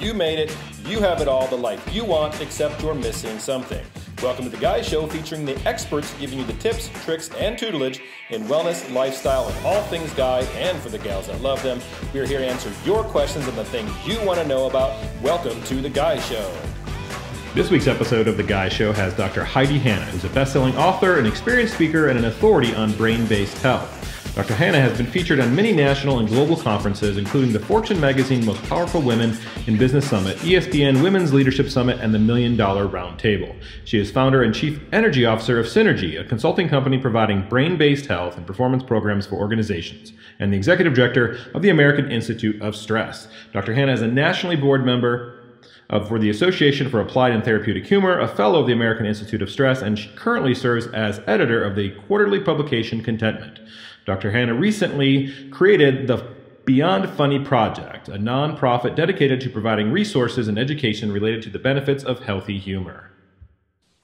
You made it. You have it all, the life you want, except you're missing something. Welcome to The Guy Show, featuring the experts giving you the tips, tricks, and tutelage in wellness, lifestyle, and all things guy, and for the gals that love them. We are here to answer your questions and the things you want to know about. Welcome to The Guy Show. This week's episode of The Guy Show has Dr. Heidi Hanna, who's a best-selling author, an experienced speaker, and an authority on brain-based health. Dr. Hanna has been featured on many national and global conferences, including the Fortune magazine Most Powerful Women in Business Summit, ESPN Women's Leadership Summit, and the $1 Million Roundtable. She is founder and chief energy officer of Synergy, a consulting company providing brain-based health and performance programs for organizations, and the executive director of the American Institute of Stress. Dr. Hanna is a nationally board member for the Association for Applied and Therapeutic Humor, a fellow of the American Institute of Stress, and she currently serves as editor of the quarterly publication Contentment. Dr. Hanna recently created the Beyond Funny Project, a nonprofit dedicated to providing resources and education related to the benefits of healthy humor.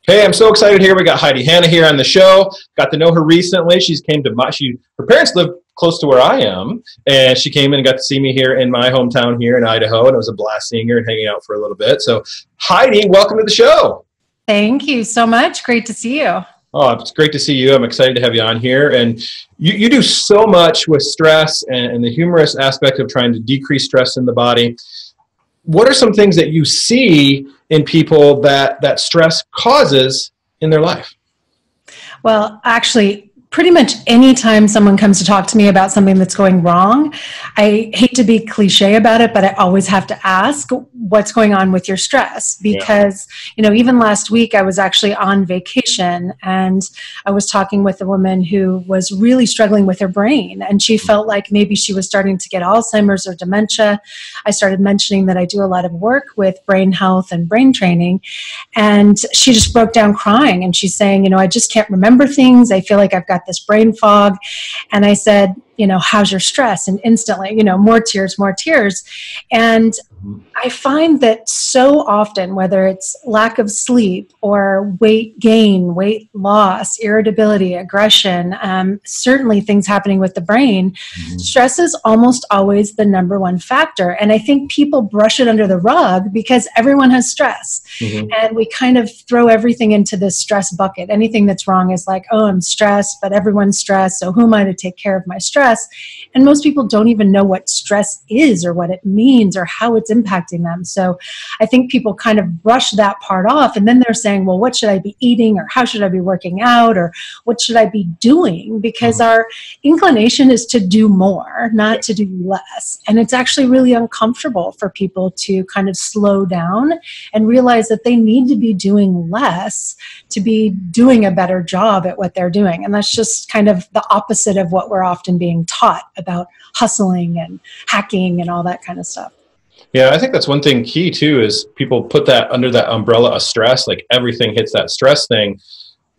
Hey, I'm so excited here. We got Heidi Hanna here on the show. Got to know her recently. Her parents live close to where I am, and she came in and got to see me here in my hometown here in Idaho, and it was a blast seeing her and hanging out for a little bit. So, Heidi, welcome to the show. Thank you so much. Great to see you. Oh, it's great to see you. I'm excited to have you on here. And you do so much with stress and the humorous aspect of trying to decrease stress in the body. What are some things that you see in people that stress causes in their life? Well, actually, pretty much anytime someone comes to talk to me about something that's going wrong, I hate to be cliche about it, but I always have to ask, what's going on with your stress? Because, even last week I was actually on vacation and I was talking with a woman who was really struggling with her brain, and she felt like maybe she was starting to get Alzheimer's or dementia. I started mentioning that I do a lot of work with brain health and brain training, and she just broke down crying, and she's saying, I just can't remember things. I feel like I've got this brain fog. And I said, how's your stress? And instantly, more tears. And I find that so often, whether it's lack of sleep or weight gain, weight loss, irritability, aggression, certainly things happening with the brain, stress is almost always the number one factor. And I think people brush it under the rug because everyone has stress. And we kind of throw everything into this stress bucket. Anything that's wrong is like, oh, I'm stressed, but everyone's stressed, so who am I to take care of my stress? And most people don't even know what stress is or what it means or how it's impacting them. So I think people kind of brush that part off, and then they're saying, well, what should I be eating, or how should I be working out, or what should I be doing? Because our inclination is to do more, not to do less. And it's actually really uncomfortable for people to kind of slow down and realize that they need to be doing less to be doing a better job at what they're doing. And that's just kind of the opposite of what we're often being taught about hustling and hacking and all that kind of stuff. Yeah, I think that's one thing key too, is people put that under that umbrella of stress, like everything hits that stress thing.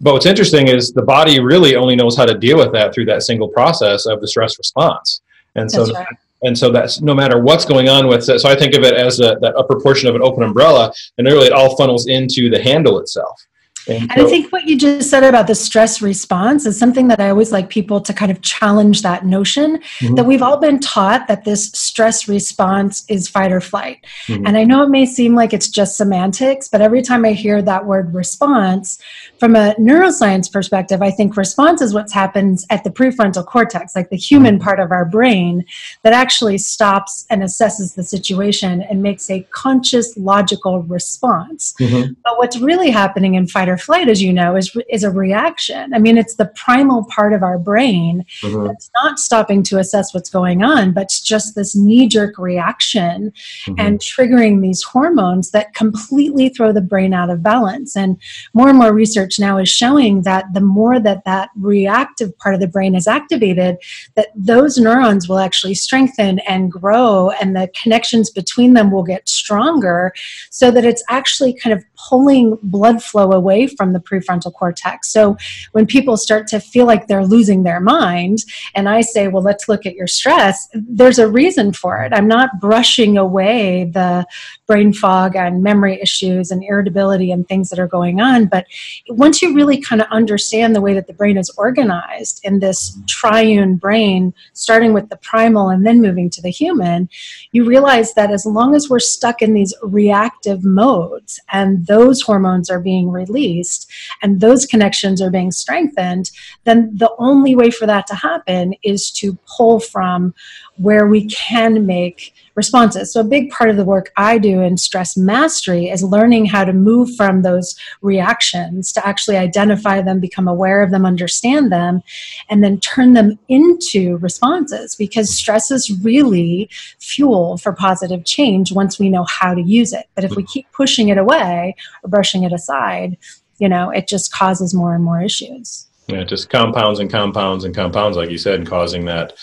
But what's interesting is the body really only knows how to deal with that through that single process of the stress response. And so, that's right. And so that's no matter what's going on with it. So I think of it as that upper portion of an open umbrella, and really it all funnels into the handle itself. And I think what you just said about the stress response is something that I always like people to kind of challenge that notion that we've all been taught that this stress response is fight or flight. And I know it may seem like it's just semantics, but every time I hear that word response, from a neuroscience perspective, I think response is what happens at the prefrontal cortex, like the human part of our brain that actually stops and assesses the situation and makes a conscious, logical response. But what's really happening in fight or flight, as you know, is a reaction. I mean, it's the primal part of our brain that's not stopping to assess what's going on, but it's just this knee-jerk reaction and triggering these hormones that completely throw the brain out of balance. And more research now is showing that the more that reactive part of the brain is activated, that those neurons will actually strengthen and grow, and the connections between them will get stronger, so that it's actually kind of pulling blood flow away from the prefrontal cortex. So when people start to feel like they're losing their mind, and I say, well, let's look at your stress, there's a reason for it. I'm not brushing away the brain fog and memory issues and irritability and things that are going on. But once you really kind of understand the way that the brain is organized in this triune brain, starting with the primal and then moving to the human, you realize that as long as we're stuck in these reactive modes and those hormones are being released and those connections are being strengthened, then the only way for that to happen is to pull from where we can make responses. So a big part of the work I do in stress mastery is learning how to move from those reactions to actually identify them, become aware of them, understand them, and then turn them into responses, because stress is really fuel for positive change once we know how to use it. But if we keep pushing it away or brushing it aside, it just causes more and more issues. Yeah, it just compounds and compounds and compounds, like you said, causing that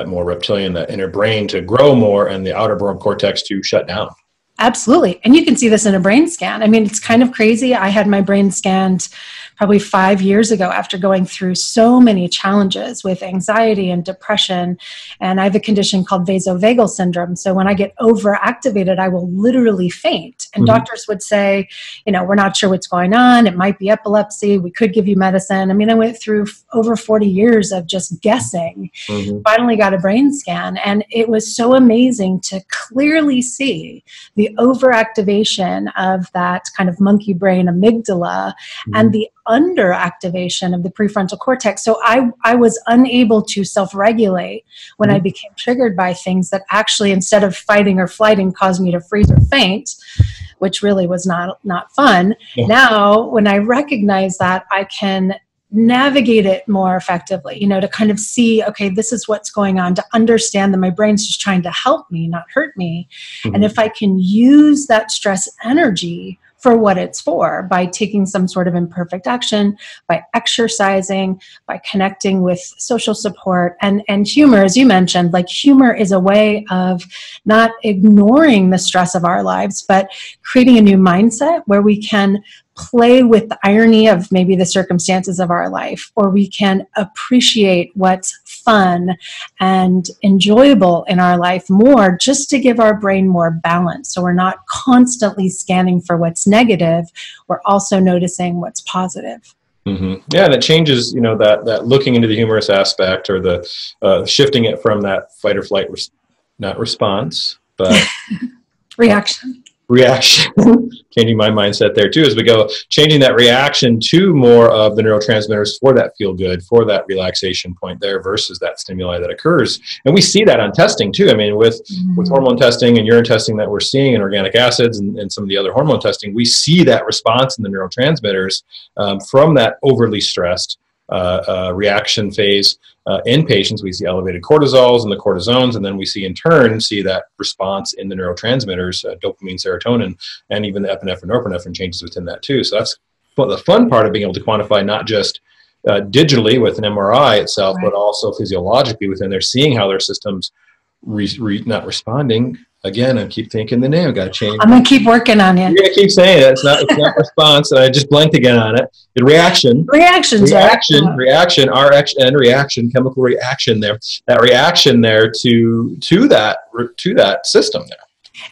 more reptilian, that inner brain to grow more and the outer cortex to shut down. Absolutely. And you can see this in a brain scan. I mean, it's kind of crazy. I had my brain scanned probably 5 years ago after going through so many challenges with anxiety and depression. And I have a condition called vasovagal syndrome. So when I get overactivated, I will literally faint. And doctors would say, we're not sure what's going on. It might be epilepsy. We could give you medicine. I mean, I went through over 40 years of just guessing. Finally got a brain scan. And it was so amazing to clearly see the overactivation of that kind of monkey brain amygdala and the underactivation of the prefrontal cortex. So I was unable to self-regulate when I became triggered by things that actually, instead of fighting or flighting, caused me to freeze or faint, which really was not fun. Now, when I recognize that, I can navigate it more effectively, to kind of see, okay, this is what's going on, to understand that my brain's just trying to help me, not hurt me. And if I can use that stress energy for what it's for, by taking some sort of imperfect action, by exercising, by connecting with social support, and humor, as you mentioned, like humor is a way of not ignoring the stress of our lives, but creating a new mindset where we can play with the irony of maybe the circumstances of our life, or we can appreciate what's fun and enjoyable in our life more, just to give our brain more balance. So we're not constantly scanning for what's negative. We're also noticing what's positive. Yeah, and it changes, that looking into the humorous aspect, or the shifting it from that fight or flight, not response, but reaction, changing my mindset there too, as we go, changing that reaction to more of the neurotransmitters for that feel good, for that relaxation point there, versus that stimuli that occurs. And we see that on testing too. I mean, with hormone testing and urine testing that we're seeing, and organic acids and some of the other hormone testing, we see that response in the neurotransmitters from that overly stressed reaction phase. In patients, we see elevated cortisols and the cortisones, and then we see that response in the neurotransmitters, dopamine, serotonin, and even the epinephrine, norepinephrine changes within that too. So that's the fun part of being able to quantify, not just digitally with an MRI itself, but also physiologically within there, seeing how their systems not responding. Again, I keep thinking the name. Got to change. I'm gonna keep working on it. You're gonna keep saying it. It's not response. And I just blanked again on it. The reaction, reaction, chemical reaction there. That reaction there to that system there.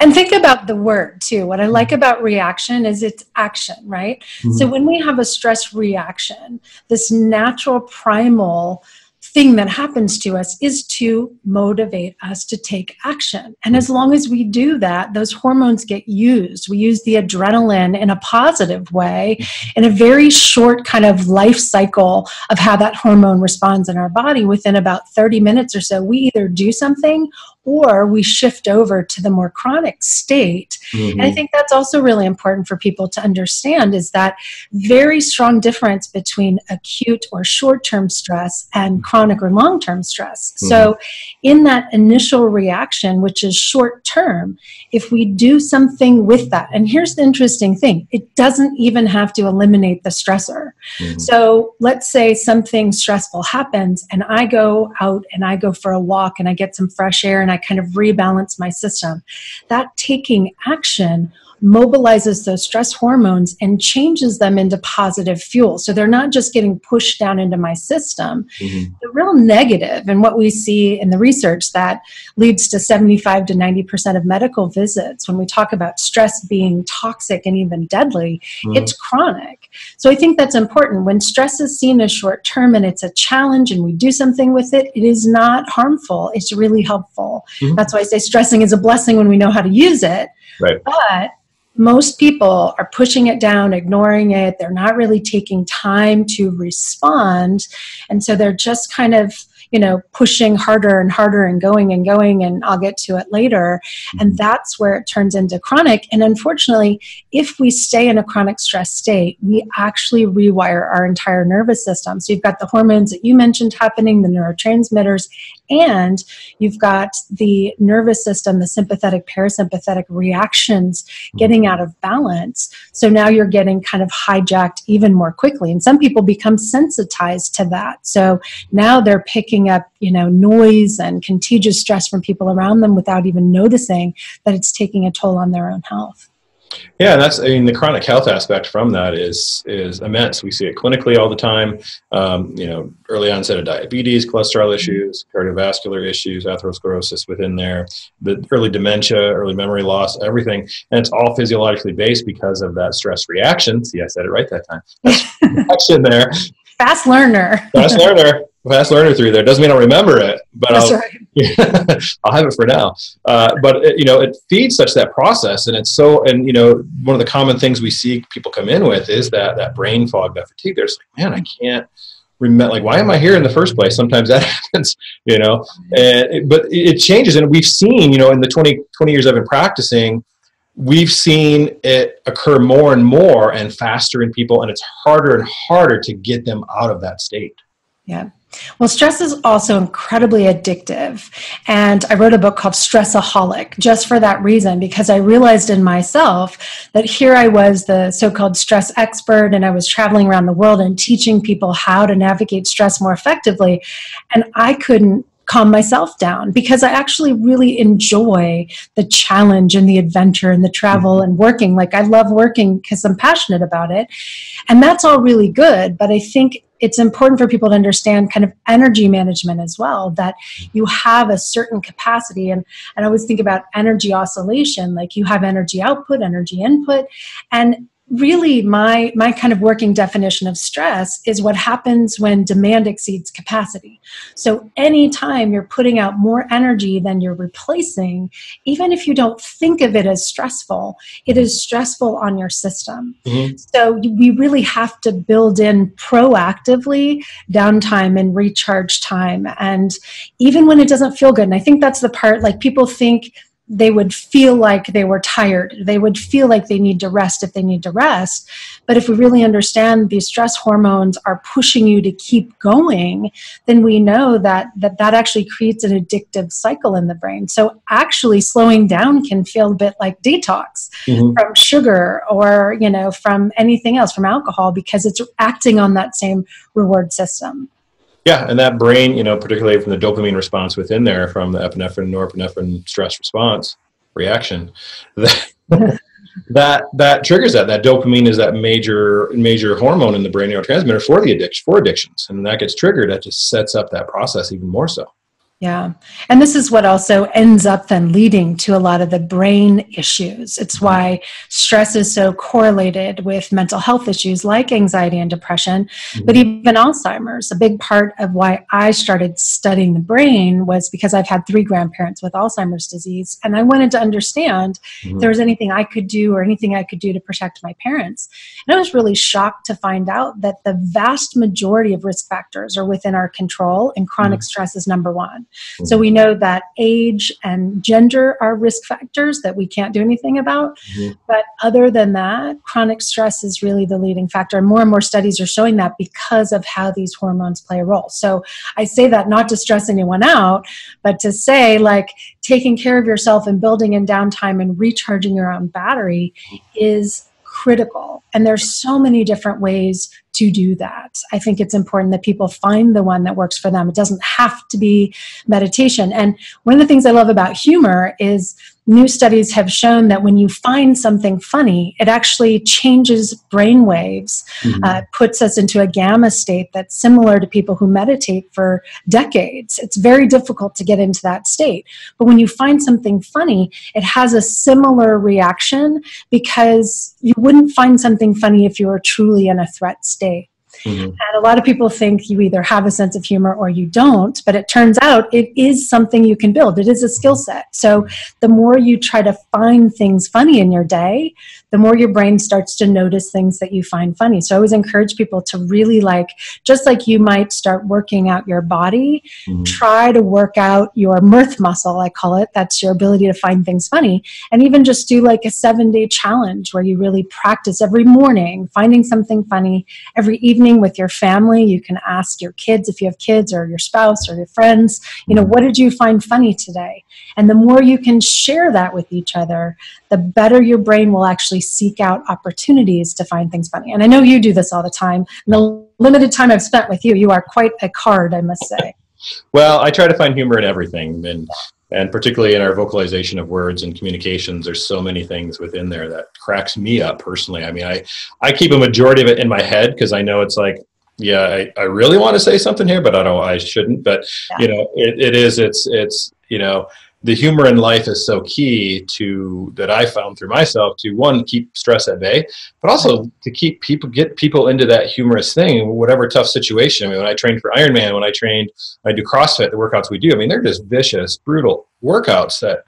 And think about the word too. What I like about reaction is it's action, right? So when we have a stress reaction, this natural primal thing that happens to us is to motivate us to take action. And as long as we do that, those hormones get used. We use the adrenaline in a positive way, in a very short kind of life cycle of how that hormone responds in our body. Within about 30 minutes or so, we either do something or we shift over to the more chronic state. And I think that's also really important for people to understand, is that very strong difference between acute or short-term stress and chronic or long-term stress. So in that initial reaction, which is short-term, if we do something with that, and here's the interesting thing, it doesn't even have to eliminate the stressor. So let's say something stressful happens and I go out and I go for a walk and I get some fresh air and I kind of rebalance my system. That taking action mobilizes those stress hormones and changes them into positive fuel. So they're not just getting pushed down into my system. The real negative, and what we see in the research that leads to 75 to 90% of medical visits when we talk about stress being toxic and even deadly, it's chronic. So I think that's important. When stress is seen as short term and it's a challenge and we do something with it, it is not harmful. It's really helpful. That's why I say stressing is a blessing when we know how to use it. Right. But most people are pushing it down, ignoring it. They're not really taking time to respond. And so they're just kind of, pushing harder and harder and going, and I'll get to it later. And that's where it turns into chronic. And unfortunately, if we stay in a chronic stress state, we actually rewire our entire nervous system. So you've got the hormones that you mentioned happening, the neurotransmitters, and you've got the nervous system, the sympathetic, parasympathetic reactions getting out of balance. So now you're getting kind of hijacked even more quickly. And some people become sensitized to that. So now they're picking up, noise and contagious stress from people around them without even noticing that it's taking a toll on their own health. Yeah, the chronic health aspect from that is immense. We see it clinically all the time. Early onset of diabetes, cholesterol issues, cardiovascular issues, atherosclerosis within there, the early dementia, early memory loss, everything. And it's all physiologically based because of that stress reaction. See, I said it right that time. That's reaction there. Fast learner. Fast learner through there. Doesn't mean I'll remember it, but I'll have it for now. But it feeds such that process, and it's one of the common things we see people come in with is that brain fog, that fatigue. They're just like, man, I can't remember. Like, why am I here in the first place? Sometimes that happens, but it changes, and we've seen, in the 20 years I've been practicing, we've seen it occur more and more and faster in people, and it's harder and harder to get them out of that state. Yeah. Well, stress is also incredibly addictive. And I wrote a book called Stressaholic just for that reason, because I realized in myself that here I was the so-called stress expert, and I was traveling around the world and teaching people how to navigate stress more effectively. And I couldn't calm myself down because I actually really enjoy the challenge and the adventure and the travel and working. Like, I love working because I'm passionate about it. And that's all really good. But I think it's important for people to understand kind of energy management as well, that you have a certain capacity. And I always think about energy oscillation, like you have energy output, energy input. And really my kind of working definition of stress is what happens when demand exceeds capacity. So anytime you're putting out more energy than you're replacing, even if you don't think of it as stressful, it is stressful on your system. So we really have to build in proactively downtime and recharge time. And even when it doesn't feel good, and I think that's the part, like, people think they would feel like they were tired. They would feel like they need to rest if they need to rest. But if we really understand these stress hormones are pushing you to keep going, then we know that actually creates an addictive cycle in the brain. So actually slowing down can feel a bit like detox from sugar or, from anything else, from alcohol, because it's acting on that same reward system. Yeah, and that brain, particularly from the dopamine response within there, from the epinephrine, norepinephrine stress response reaction, that triggers that. That dopamine is that major hormone in the brain, neurotransmitter for addictions, and that gets triggered. That just sets up that process even more so. Yeah. And this is what also ends up then leading to a lot of the brain issues. It's why stress is so correlated with mental health issues like anxiety and depression, but even Alzheimer's. A big part of why I started studying the brain was because I've had 3 grandparents with Alzheimer's disease, and I wanted to understand if there was anything I could do or anything I could do to protect my parents. And I was really shocked to find out that the vast majority of risk factors are within our control, and chronic stress is number 1. So we know that age and gender are risk factors that we can't do anything about. But other than that, chronic stress is really the leading factor. And more studies are showing that because of how these hormones play a role. So I say that not to stress anyone out, but to say, like, taking care of yourself and building in downtime and recharging your own battery is critical. And there's so many different ways to do that. I think it's important that people find the one that works for them. It doesn't have to be meditation. And one of the things I love about humor is new studies have shown that when you find something funny, it actually changes brain waves, puts us into a gamma state that's similar to people who meditate for decades. It's very difficult to get into that state. But when you find something funny, it has a similar reaction, because you wouldn't find something funny if you were truly in a threat state. And a lot of people think you either have a sense of humor or you don't, but it turns out it is something you can build. It is a skill set. So the more you try to find things funny in your day, the more your brain starts to notice things that you find funny. So I always encourage people to really, just like you might start working out your body, try to work out your mirth muscle, I call it. That's your ability to find things funny. And even just do a 7-day challenge where you really practice every morning, finding something funny. Every evening with your family, you can ask your kids, if you have kids, or your spouse or your friends, what did you find funny today? And the more you can share that with each other, the better your brain will actually seek out opportunities to find things funny. And I know you do this all the time. In the limited time I've spent with you, you are quite a card, I must say. Well, I try to find humor in everything, and particularly in our vocalization of words and communications, there's so many things within there that cracks me up personally. I mean, I keep a majority of it in my head, because I know it's I really want to say something here, but I shouldn't. But it's the humor in life is so key that I found through myself to, one, keep stress at bay, but also to get people into that humorous thing, whatever tough situation. I mean, when I trained for Ironman, I do CrossFit, the workouts we do, I mean, they're just vicious, brutal workouts that,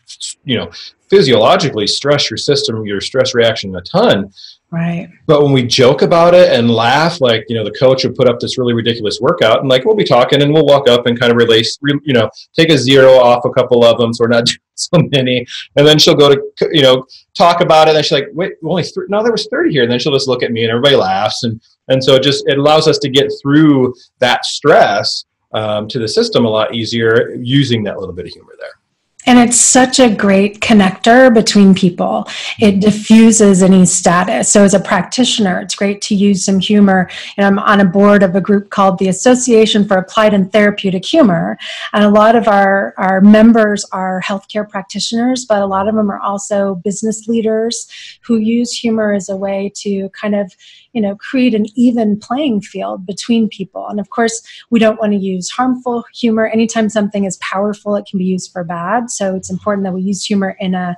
physiologically stress your system, your stress reaction a ton. Right. But when we joke about it and laugh, the coach would put up this really ridiculous workout, and we'll be talking and we'll walk up and kind of take a 0 off a couple of them, so we're not doing so many. And then she'll go to, talk about it. And she's like, wait, only no, there was 30 here. And then she'll just look at me and everybody laughs. And so it allows us to get through that stress to the system a lot easier using that little bit of humor there. And it's such a great connector between people. It diffuses any status. So as a practitioner, it's great to use some humor. I'm on a board of a group called the Association for Applied and Therapeutic Humor. And a lot of our members are healthcare practitioners, but a lot of them are also business leaders who use humor as a way to kind of create an even playing field between people. And of course, we don't want to use harmful humor. Anytime something is powerful, it can be used for bad. So it's important that we use humor in a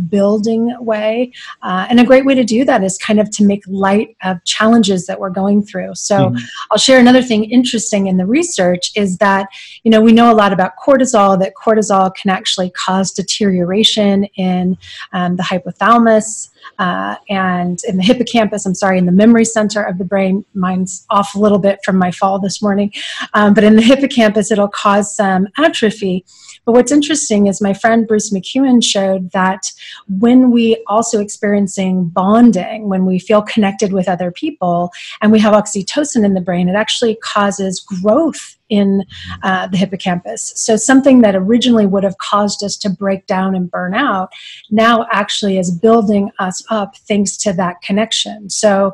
building way. And a great way to do that is kind of to make light of challenges that we're going through. So I'll share another thing interesting in the research is that, we know a lot about cortisol, that cortisol can actually cause deterioration in the hypothalamus, and in the hippocampus, in the memory center of the brain. Mine's off a little bit from my fall this morning. But in the hippocampus, it'll cause some atrophy. But what's interesting is my friend Bruce McEwen showed that when we also experiencing bonding, when we feel connected with other people and we have oxytocin in the brain, it actually causes growth in the hippocampus. So something that originally would have caused us to break down and burn out now actually is building us up thanks to that connection. So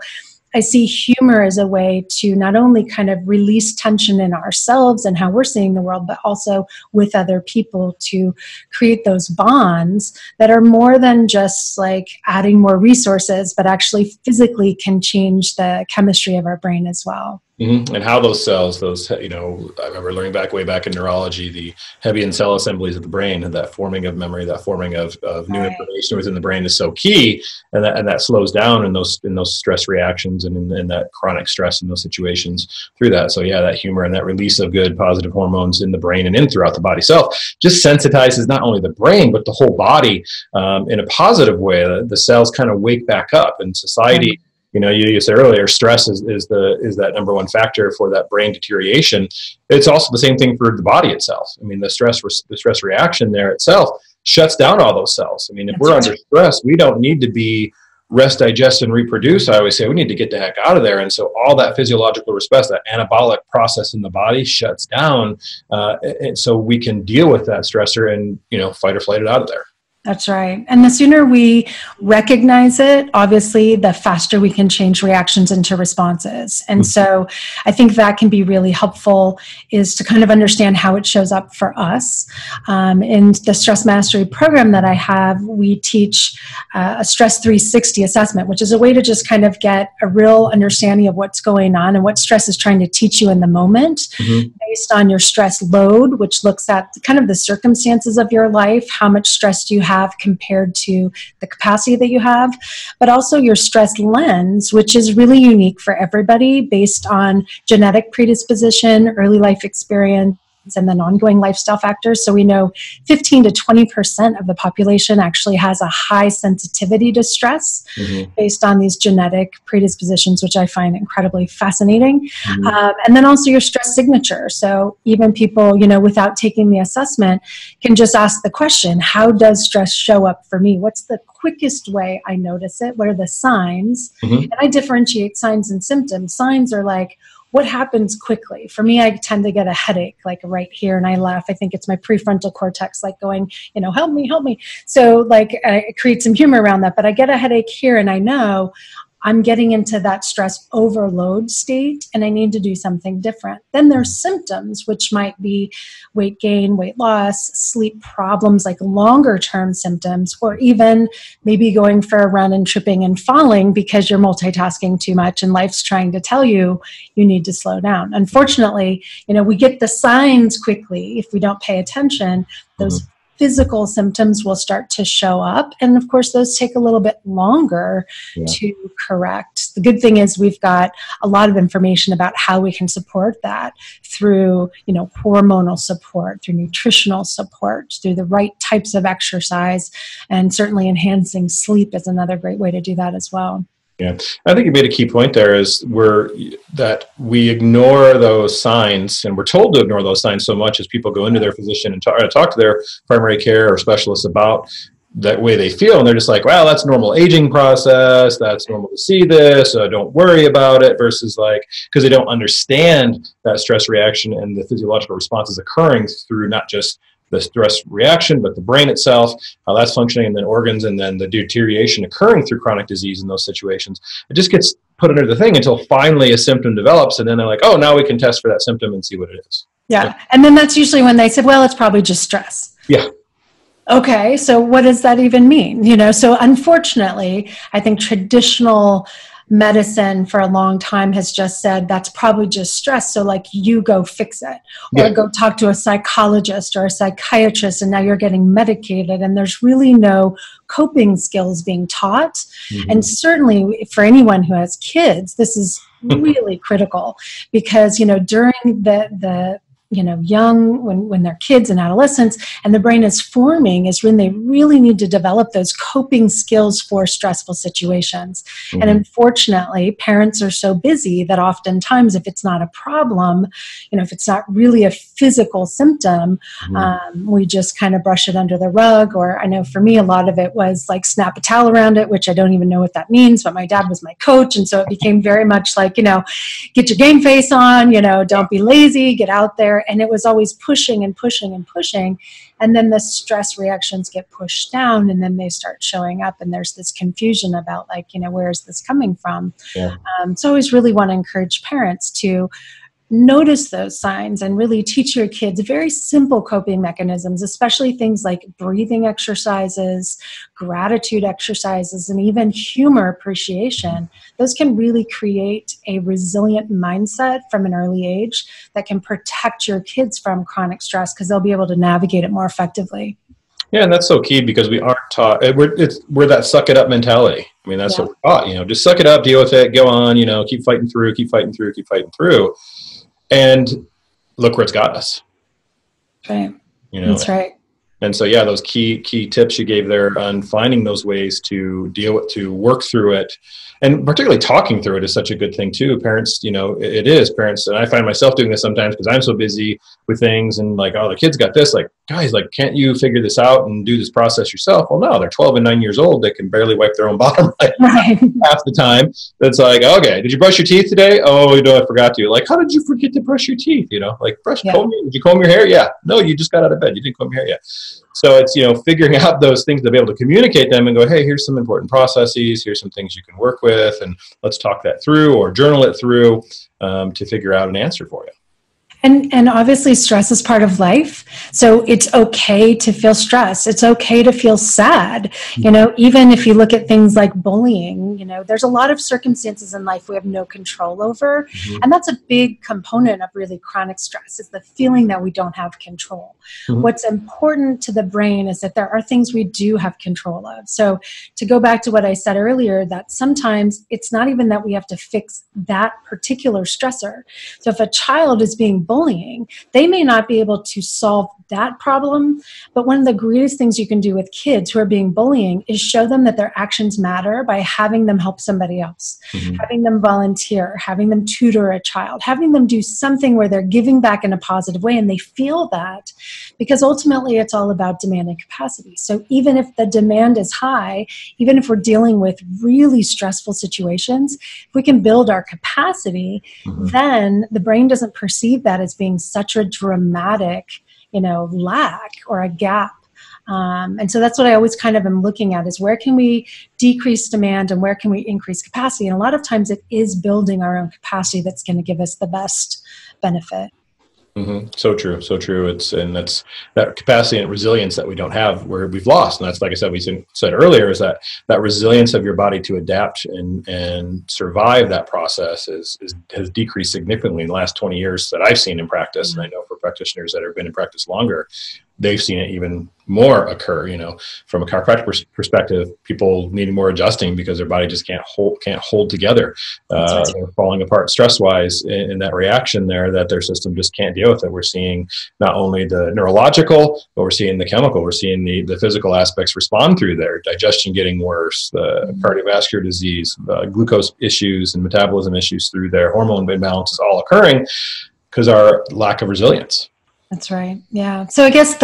I see humor as a way to not only kind of release tension in ourselves and how we're seeing the world, but also with other people to create those bonds that are more than just adding more resources, but actually physically can change the chemistry of our brain as well. And how those cells, I remember learning way back in neurology, the Hebbian cell assemblies of the brain, and that forming of memory, that forming of new information within the brain is so key, and that slows down in those stress reactions and in that chronic stress in those situations through that. So yeah, that humor and that release of good positive hormones in the brain and in throughout the body itself just sensitizes not only the brain but the whole body in a positive way. The cells kind of wake back up, and society. You said earlier, stress is that number one factor for that brain deterioration. It's also the same thing for the body itself. I mean, the stress reaction there itself shuts down all those cells. I mean, if we're under stress, we don't need to be rest, digest, and reproduce. I always say we need to get the heck out of there. And so all that physiological response, that anabolic process in the body shuts down, and so we can deal with that stressor and fight or flight it out of there. That's right. And the sooner we recognize it, obviously, the faster we can change reactions into responses. And so I think that can be really helpful, is to kind of understand how it shows up for us. In the stress mastery program that I have, we teach a stress 360 assessment, which is a way to just kind of get a real understanding of what's going on and what stress is trying to teach you in the moment, based on your stress load, which looks at kind of the circumstances of your life, how much stress do you have compared to the capacity that you have, but also your stress lens, which is really unique for everybody based on genetic predisposition, early life experience, and then ongoing lifestyle factors. So we know 15 to 20% of the population actually has a high sensitivity to stress based on these genetic predispositions, which I find incredibly fascinating. And then also your stress signature. So even people, without taking the assessment, can just ask the question, how does stress show up for me? What's the quickest way I notice it? What are the signs? And I differentiate signs and symptoms. Signs are like, what happens quickly? For me, I tend to get a headache, like right here, and I laugh. I think it's my prefrontal cortex, like going, help me, help me. So like I create some humor around that, but I get a headache here, and I know I'm getting into that stress overload state, and I need to do something different. Then there's symptoms, which might be weight gain, weight loss, sleep problems, like longer term symptoms, or even maybe going for a run and tripping and falling because you're multitasking too much and life's trying to tell you you need to slow down. Unfortunately, we get the signs quickly. If we don't pay attention, those physical symptoms will start to show up. And of course, those take a little bit longer to correct. The good thing is we've got a lot of information about how we can support that through, hormonal support, through nutritional support, through the right types of exercise, and certainly enhancing sleep is another great way to do that as well. Yeah, I think you made a key point there, is that we ignore those signs, and we're told to ignore those signs so much as people go into their physician and talk to their primary care or specialists about that way they feel, and they're just like, well, that's normal aging process, that's normal to see this, so don't worry about it, versus because they don't understand that stress reaction and the physiological responses occurring through not just the stress reaction, but the brain itself, how that's functioning, and then organs, and then the deterioration occurring through chronic disease in those situations. It just gets put under the thing until finally a symptom develops, and then they're like, oh, now we can test for that symptom and see what it is. Yeah. And then that's usually when they said, well, it's probably just stress. Yeah. Okay, so what does that even mean? So unfortunately, I think traditional medicine for a long time has just said that's probably just stress, so you go fix it, or go talk to a psychologist or a psychiatrist, and now you're getting medicated, and there's really no coping skills being taught. And certainly for anyone who has kids, this is really critical, because during the young, when they're kids and adolescents and the brain is forming, is when they really need to develop those coping skills for stressful situations. And unfortunately, parents are so busy that oftentimes, if it's not a problem, if it's not really a physical symptom, we just kind of brush it under the rug. Or I know for me, a lot of it was like snap a towel around it, which I don't even know what that means, but my dad was my coach. And so it became very much like, get your game face on, don't be lazy, get out there. And it was always pushing and pushing and pushing. And then the stress reactions get pushed down, and then they start showing up, and there's this confusion about where is this coming from? So I always really want to encourage parents to notice those signs and really teach your kids very simple coping mechanisms, especially things like breathing exercises, gratitude exercises, and even humor appreciation. Those can really create a resilient mindset from an early age that can protect your kids from chronic stress, because they'll be able to navigate it more effectively. Yeah, and that's so key, because we aren't taught. We're that suck it up mentality. I mean, that's what we're taught. Just suck it up, deal with it, go on. Keep fighting through, keep fighting through, keep fighting through. And look where it's got us. Right. That's right. And so, those key tips you gave there on finding those ways to to work through it, and particularly talking through it, is such a good thing too. Parents, it is parents, and I find myself doing this sometimes because I'm so busy with things, and oh, the kids got this. Guys, can't you figure this out and do this process yourself? Well, no, they're 12 and 9 years old. They can barely wipe their own bottom half the time. That's okay, did you brush your teeth today? Oh, I forgot to. How did you forget to brush your teeth? Did you comb your hair? Yeah. No, you just got out of bed. You didn't comb your hair yet. So it's, figuring out those things to be able to communicate them and go, hey, here's some important processes, here's some things you can work with, and let's talk that through or journal it through to figure out an answer for you. And obviously stress is part of life. So it's okay to feel stress. It's okay to feel sad. Even if you look at things like bullying, there's a lot of circumstances in life we have no control over. Mm-hmm. And that's a big component of really chronic stress, is the feeling that we don't have control. Mm-hmm. What's important to the brain is that there are things we do have control of. So to go back to what I said earlier, that sometimes it's not even that we have to fix that particular stressor. So if a child is being bullying, they may not be able to solve that problem, but one of the greatest things you can do with kids who are being bullying is show them that their actions matter by having them help somebody else, mm-hmm. having them volunteer, having them tutor a child, having them do something where they're giving back in a positive way, and they feel that, because ultimately it's all about demand and capacity. So even if the demand is high, even if we're dealing with really stressful situations, if we can build our capacity, mm-hmm. then the brain doesn't perceive that as being such a dramatic, lack or a gap. And so that's what I always kind of am looking at, is where can we decrease demand and where can we increase capacity? And a lot of times it is building our own capacity that's going to give us the best benefit. Mm-hmm. So true. That's that capacity and resilience that we don't have, where we've lost. And that's, like I said, we said earlier, is that resilience of your body to adapt and survive that process has decreased significantly in the last 20 years that I've seen in practice. Mm-hmm. And I know for practitioners that have been in practice longer, they've seen it even more occur. From a chiropractic perspective, people needing more adjusting because their body just can't hold together. They're falling apart stress-wise in that reaction there, that their system just can't deal with it. We're seeing not only the neurological, but we're seeing the chemical. We're seeing the physical aspects respond through there. Digestion getting worse, cardiovascular disease, glucose issues and metabolism issues through there, hormone imbalances all occurring because our lack of resilience. That's right. Yeah. So I guess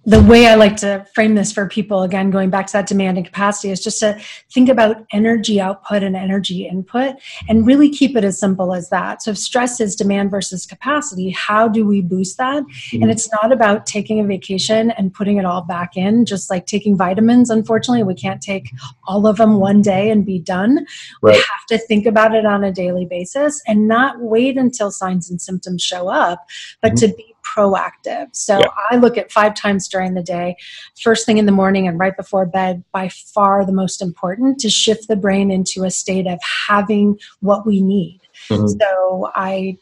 the way I like to frame this for people, again, going back to that demand and capacity, is just to think about energy output and energy input and really keep it as simple as that. So if stress is demand versus capacity, how do we boost that? Mm-hmm. And it's not about taking a vacation and putting it all back in, just like taking vitamins. Unfortunately, we can't take all of them one day and be done. Right. We have to think about it on a daily basis and not wait until signs and symptoms show up, but mm-hmm. to be proactive. So yeah. I look at 5 times during the day, first thing in the morning and right before bed, by far the most important, to shift the brain into a state of having what we need. Mm-hmm. So I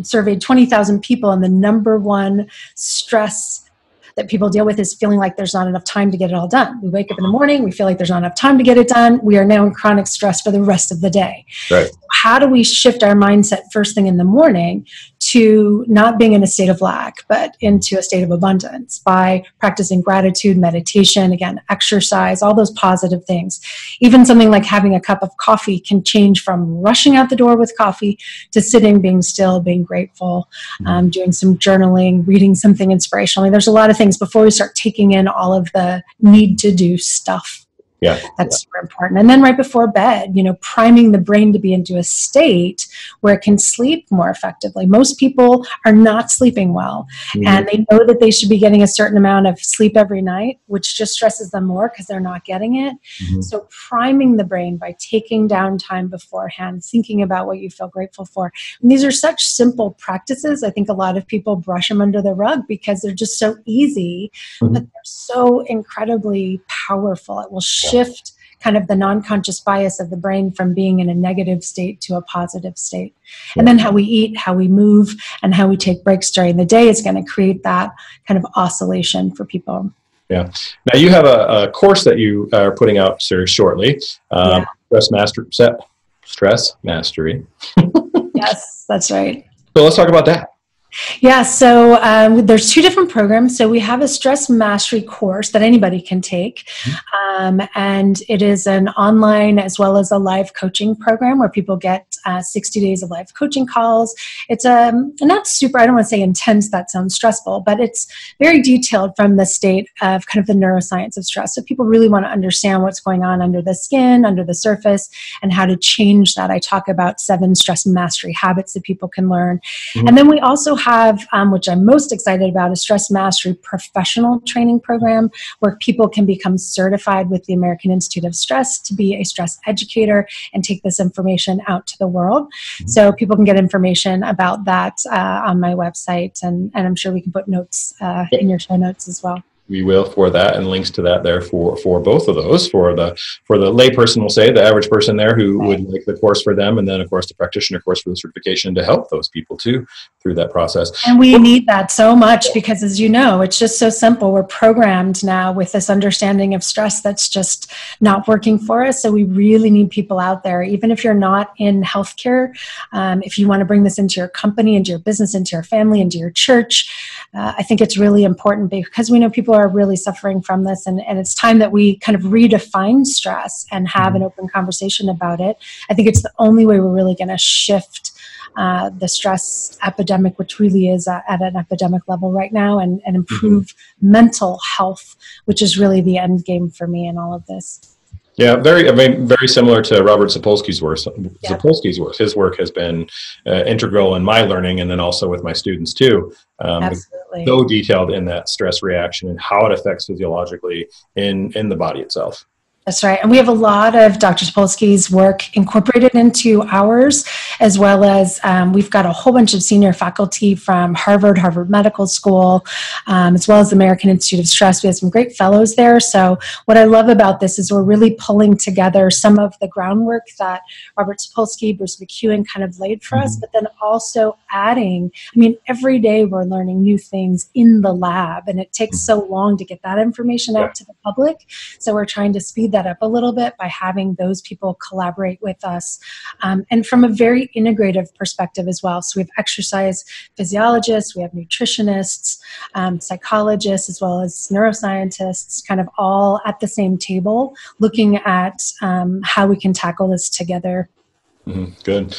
surveyed 20,000 people, and the number one stress that people deal with is feeling like there's not enough time to get it all done. We wake up in the morning, we feel like there's not enough time to get it done. We are now in chronic stress for the rest of the day. Right. How do we shift our mindset first thing in the morning to not being in a state of lack, but into a state of abundance by practicing gratitude, meditation, again, exercise, all those positive things. Even something like having a cup of coffee can change from rushing out the door with coffee to sitting, being still, being grateful, doing some journaling, reading something inspirational. I mean, there's a lot of things before we start taking in all of the need to do stuff. Yeah, that's super important. And then right before bed, priming the brain to be into a state where it can sleep more effectively. Most people are not sleeping well, mm-hmm. and they know that they should be getting a certain amount of sleep every night, which just stresses them more because they're not getting it. Mm-hmm. So priming the brain by taking down time beforehand, thinking about what you feel grateful for. And these are such simple practices. I think a lot of people brush them under the rug because they're just so easy, mm-hmm. but they're so incredibly powerful. It will shift kind of the non-conscious bias of the brain from being in a negative state to a positive state. Yeah. And then how we eat, how we move, and how we take breaks during the day is going to create that kind of oscillation for people. Yeah. Now you have a course that you are putting out shortly. Stress Mastery. Yes, that's right. So let's talk about that. Yeah, so there's 2 different programs. So we have a stress mastery course that anybody can take. And it is an online as well as a live coaching program where people get 60 days of live coaching calls. It's not super, I don't want to say intense, that sounds stressful, but it's very detailed from the state of kind of the neuroscience of stress. So people really want to understand what's going on under the skin, under the surface, and how to change that. I talk about 7 stress mastery habits that people can learn. Mm-hmm. And then we also have, which I'm most excited about, a stress mastery professional training program where people can become certified with the American Institute of Stress to be a stress educator and take this information out to the world. Mm-hmm. So people can get information about that on my website, and I'm sure we can put notes in your show notes as well. We will for that, and links to that there for both of those. For the layperson, we'll say, the average person there who would like the course for them, and then of course the practitioner course for the certification to help those people too through that process. And we need that so much because, as you know, it's just so simple. We're programmed now with this understanding of stress that's just not working for us. So we really need people out there, even if you're not in healthcare. If you want to bring this into your company, into your business, into your family, into your church, I think it's really important because we know people are really suffering from this, and it's time that we kind of redefine stress and have an open conversation about it. I think it's the only way we're really going to shift the stress epidemic, which really is at an epidemic level right now, and improve mental health, which is really the end game for me in all of this. Yeah, very similar to Robert Sapolsky's work. His work has been integral in my learning, and then also with my students too. Absolutely. So detailed in that stress reaction and how it affects physiologically in the body itself. That's right. And we have a lot of Dr. Sapolsky's work incorporated into ours, as well as we've got a whole bunch of senior faculty from Harvard Medical School, as well as the American Institute of Stress. We have some great fellows there. So what I love about this is we're really pulling together some of the groundwork that Robert Sapolsky, Bruce McEwen kind of laid for us, but then also adding, every day we're learning new things in the lab, and it takes so long to get that information out to the public. So we're trying to speed that up a little bit by having those people collaborate with us, and from a very integrative perspective as well. So we have exercise physiologists, we have nutritionists, psychologists, as well as neuroscientists, kind of all at the same table looking at how we can tackle this together. Good.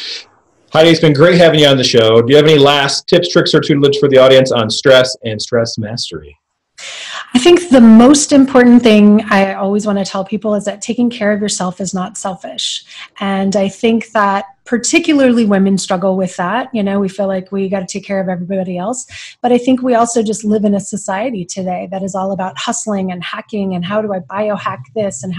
Heidi, it's been great having you on the show. Do you have any last tips, tricks, or tutelage for the audience on stress and stress mastery? I think the most important thing I always want to tell people is that taking care of yourself is not selfish. And I think that particularly women struggle with that. We feel like we got to take care of everybody else. But I think we also just live in a society today that is all about hustling and hacking and how do I biohack this and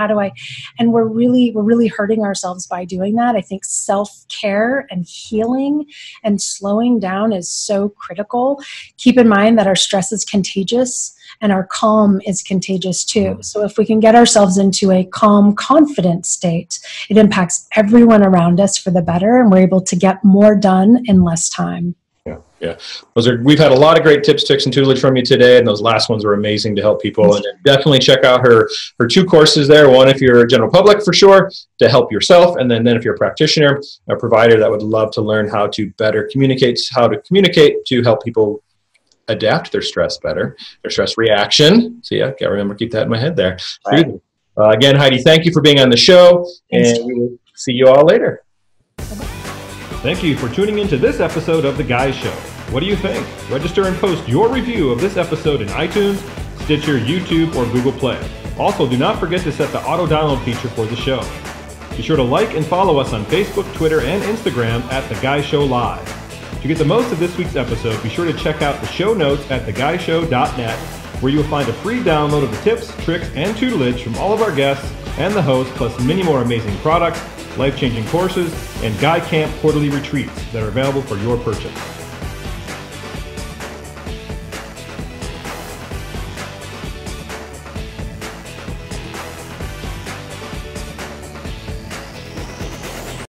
and we're really hurting ourselves by doing that. I think self-care and healing and slowing down is so critical. Keep in mind that our stress is contagious and our calm is contagious too. So if we can get ourselves into a calm, confident state, it impacts everyone around us for the better, and we're able to get more done in less time. Yeah. We've had a lot of great tips, tricks, and tutelage from you today, and those last ones were amazing to help people. And definitely check out her 2 courses there. One, if you're a general public, for sure, to help yourself, and then if you're a practitioner, a provider that would love to learn how to better communicate, to help people adapt their stress better, their stress reaction. So yeah, gotta remember, keep that in my head there. Right. Again, Heidi, thank you for being on the show, and we will see you all later. Thank you for tuning into this episode of The Guy Show. What do you think? Register and post your review of this episode in iTunes, Stitcher, YouTube, or Google Play. Also, do not forget to set the auto download feature for the show. Be sure to like and follow us on Facebook, Twitter, and Instagram at The Guy Show Live. To get the most of this week's episode, be sure to check out the show notes at theguyshow.net, where you will find a free download of the tips, tricks, and tutelage from all of our guests and the host, plus many more amazing products, life-changing courses, and Guy Camp quarterly retreats that are available for your purchase.